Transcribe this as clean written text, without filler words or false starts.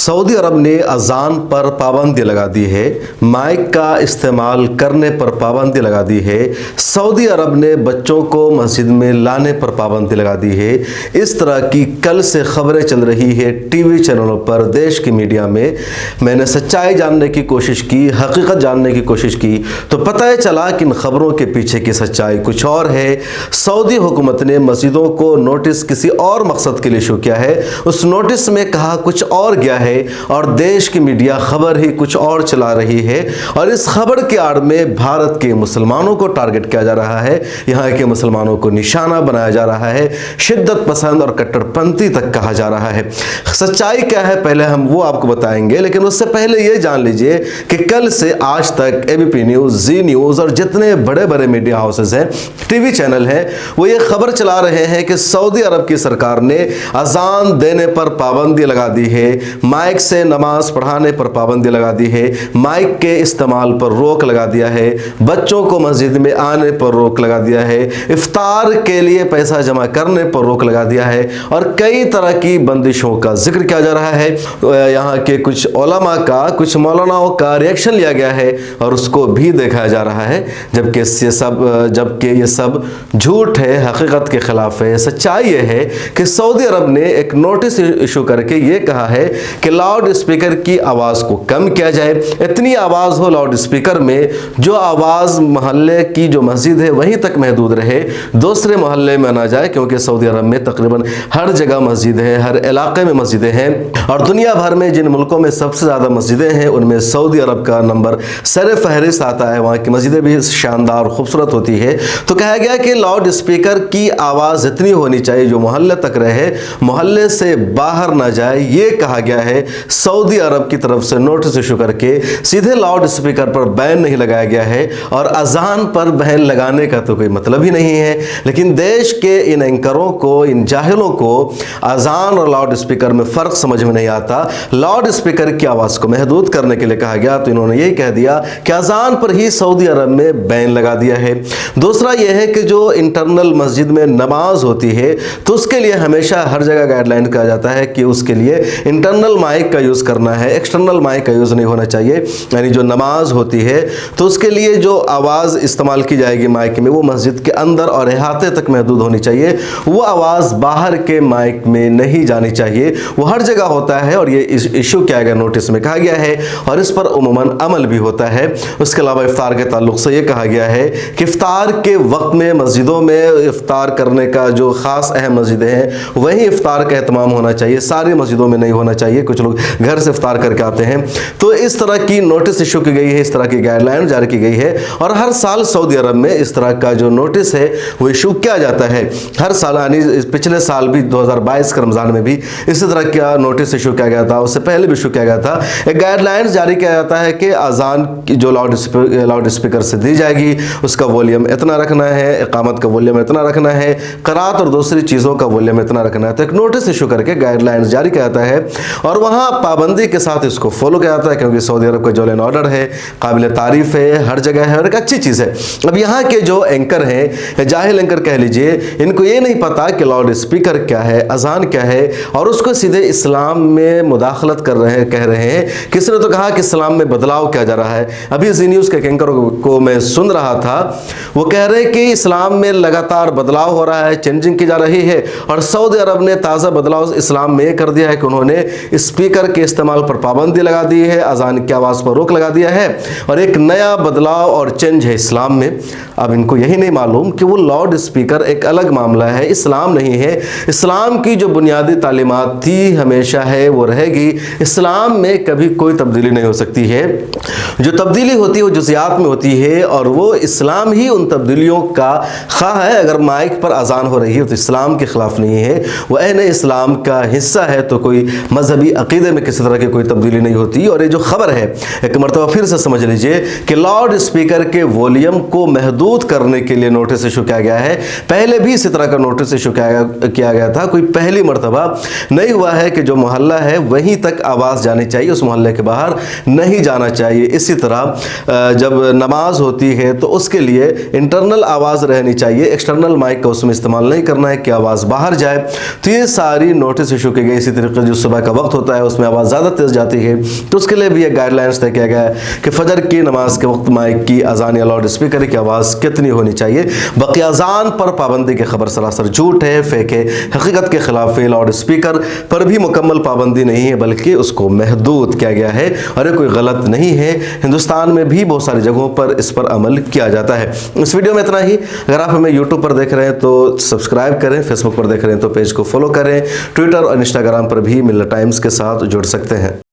Saudi अरब ने अजान पर पाबंदी लगा दी है। माइक का इस्तेमाल करने पर पाबंदी लगा दी है। सऊदी अरब ने बच्चों को मस्जिद में लाने पर पाबंदी लगा दी है। इस तरह की कल से खबरें चल रही है टीवी चैनलों पर, देश की मीडिया में। मैंने सच्चाई जानने की कोशिश की, हकीकत जानने की कोशिश की, तो पता है चला कि इन खबरों के पीछे की सच्चाई कुछ और है। सऊदी हुकूमत ने मस्जिदों को नोटिस किसी और मकसद के लिए इशू किया है। उस नोटिस में कहा कुछ और गया है और देश की मीडिया खबर ही कुछ और चला रही है। और इस खबर के आड़ में भारत के मुसलमानों को टारगेट किया जा रहा है, यहाँ के मुसलमानों को निशाना बनाया जा रहा है, शिद्दत पसंद और कट्टरपंथी तक कहा जा रहा है। सच्चाई क्या है पहले हम वो आपको बताएंगे, लेकिन उससे पहले ये जान लीजिए कि कल से आज तक एबीपी न्यूज़, जी न्यूज़ और जितने बड़े बड़े मीडिया हाउसेस हैं, टीवी चैनल हैं, वो ये खबर चला रहे हैं कि सऊदी अरब की सरकार ने अजान देने पर पाबंदी लगा दी है, माइक से नमाज पढ़ाने पर पाबंदी लगा दी है, माइक के इस्तेमाल पर रोक लगा दिया है, बच्चों को मस्जिद में आने पर रोक लगा दिया है, इफ्तार के लिए पैसा जमा करने पर रोक लगा दिया है और कई तरह की बंदिशों का जिक्र किया जा रहा है। यहाँ के कुछ उलमा का, कुछ मौलानाओं का रिएक्शन लिया गया है और उसको भी देखा जा रहा है, जबकि ये सब झूठ है, हकीकत के खिलाफ है। सच्चाई ये है कि सऊदी अरब ने एक नोटिस इशू करके ये कहा है कि लाउड स्पीकर की आवाज़ को कम किया जाए। इतनी आवाज़ हो लाउड स्पीकर में जो आवाज़ मोहल्ले की जो मस्जिद है वहीं तक महदूद रहे, दूसरे मोहल्ले में ना जाए, क्योंकि सऊदी अरब में तकरीबन हर जगह मस्जिद है, हर इलाके में मस्जिदें हैं और दुनिया भर में जिन मुल्कों में सबसे ज़्यादा मस्जिदें हैं उनमें सऊदी अरब का नंबर सर फहरिस्त आता है। वहाँ की मस्जिदें भी शानदार और खूबसूरत होती है। तो कहा गया कि लाउड स्पीकर की आवाज़ इतनी होनी चाहिए जो मोहल्ले तक रहे, मोहल्ले से बाहर ना जाए। ये कहा गया है सऊदी अरब की तरफ से नोटिस इशू करके। सीधे लाउड स्पीकर पर बैन नहीं लगाया गया है और अजान पर बैन लगाने का तो कोई मतलब ही नहीं है, लेकिन देश के इन एंकरों को, इन जाहिलों को अजान और लाउड स्पीकर में फ़र्क समझ में नहीं आता। लाउड स्पीकर की आवाज़ को महदूद करने के लिए कहा गया तो इन्होंने यही कह दिया कि अजान पर ही सऊदी अरब में बैन लगा दिया है। दूसरा यह है कि जो इंटरनल मस्जिद में नमाज होती है तो उसके लिए हमेशा हर जगह गाइडलाइन किया जाता है कि उसके लिए इंटरनल माइक का यूज़ करना है, एक्सटर्नल माइक का यूज़ नहीं होना चाहिए। यानी जो नमाज होती है तो उसके लिए जो आवाज़ इस्तेमाल की जाएगी माइक में वो मस्जिद के अंदर और अहाते तक महदूद होनी चाहिए, वो आवाज़ बाहर के माइक में नहीं जानी चाहिए। वो हर जगह होता है और ये इशू किया गया, नोटिस में कहा गया है और इस पर उमूमन अमल भी होता है। उसके अलावा इफ्तार के ताल्लुक़ से ये कहा गया है कि इफ्तार के वक्त में मस्जिदों में इफ्तार करने का जो ख़ास अहम मस्जिदें हैं वहीं इफ्तार का एहतमाम होना चाहिए, सारी मस्जिदों में नहीं होना चाहिए। कुछ लोग घर से इफ्तार करके आते हैं। तो इस तरह की नोटिस इशू की गई है, इस तरह की गाइडलाइन जारी की गई है और हर साल सऊदी अरब में इस तरह का जो नोटिस है वो इशू किया जाता है हर साल। यानी पिछले साल भी 2022 के रमज़ान में भी इसी तरह का नोटिस इशू किया गया था, उससे पहले भी इशू किया गया था। एक गाइडलाइन जारी किया जाता है कि अजान की जो लाउड स्पीकर से दी जाएगी उसका वॉल्यूम इतना रखना है, इकामत का वॉल्यूम इतना रखना है, क़रात और दूसरी चीज़ों का वॉल्यूम इतना रखना है। तो एक नोटिस इशू करके गाइडलाइन जारी किया जाता है और वहाँ पाबंदी के साथ इसको फॉलो किया जाता है, क्योंकि सऊदी अरब का जो लॉ एंड ऑर्डर है काबिल तारीफ़ है, हर जगह है और एक अच्छी चीज़ है। अब यहाँ के जो एंकर हैं, जाहिल एंकर कह लीजिए, इनको ये नहीं पता कि लाउड स्पीकर क्या है, अजान क्या है और उसको सीधे इस्लाम में मुदाखलत कर रहे हैं, कह रहे हैं। किसी ने तो कहा कि इस्लाम में बदलाव किया जा रहा है। अभी जी न्यूज़ के एंकर को मैं सुन रहा था, वो कह रहे हैं कि इस्लाम में लगातार बदलाव हो रहा है, चेंजिंग की जा रही है और सऊदी अरब ने ताज़ा बदलाव इस्लाम में कर दिया है कि उन्होंने स्पीकर के इस्तेमाल पर पाबंदी लगा दी है, अजान की आवाज़ पर रोक लगा दिया है और एक नया बदलाव और चेंज है इस्लाम में। अब इनको यही नहीं मालूम कि वो लाउड स्पीकर एक अलग मामला है, इस्लाम नहीं है। इस्लाम की जो बुनियादी तालीमात थी हमेशा है, वो रहेगी। इस्लाम में कभी कोई तब्दीली नहीं हो सकती है। जो तब्दीली होती है वो जुज़ियात में होती है और वो इस्लाम ही उन तब्दीलियों का खा है। अगर माइक पर अजान हो रही है तो इस्लाम के ख़िलाफ़ नहीं है, वह अहले इस्लाम का हिस्सा है। तो कोई मजहबी अकीदे में किसी तरह की कोई तब्दीली नहीं होती। और ये जो खबर है एक मरतबा फिर से समझ लीजिए कि लाउड स्पीकर के वॉल्यूम को महदूद करने के लिए नोटिस इशू किया गया है। पहले भी इसी तरह का नोटिस इशू किया गया था, कोई पहली मरतबा नहीं हुआ है कि जो मोहल्ला है वहीं तक आवाज़ जानी चाहिए, उस मोहल्ले के बाहर नहीं जाना चाहिए। इसी तरह जब नमाज होती है तो उसके लिए इंटरनल आवाज़ रहनी चाहिए, एक्सटर्नल माइक का उसमें इस्तेमाल नहीं करना है कि आवाज़ बाहर जाए। तो ये सारी नोटिस इशू की गई। इसी तरीके जो सुबह का वक्त होता है उसमें आवाज़ ज़्यादा तेज़ जाती है, तो उसके लिए भी एक गाइडलाइंस तय किया गया है कि फजर की नमाज के वक्त माइक की अजान या लाउड स्पीकर की आवाज़ कितनी होनी चाहिए। बाकी अजान पर पाबंदी की खबर सरासर झूठ है, फेक है, हकीकत के खिलाफ है। लाउड स्पीकर पर भी मुकम्मल पाबंदी नहीं है बल्कि उसको महदूद किया गया है और ये कोई गलत नहीं है। हिंदुस्तान में भी बहुत सारी जगहों पर इस पर अमल किया जाता है। इस वीडियो में इतना ही। अगर आप हमें यूट्यूब पर देख रहे हैं तो सब्सक्राइब करें, फेसबुक पर देख रहे हैं तो पेज को फॉलो करें, ट्विटर और इंस्टाग्राम पर भी मिल्लत टाइम्स के साथ जुड़ सकते हैं।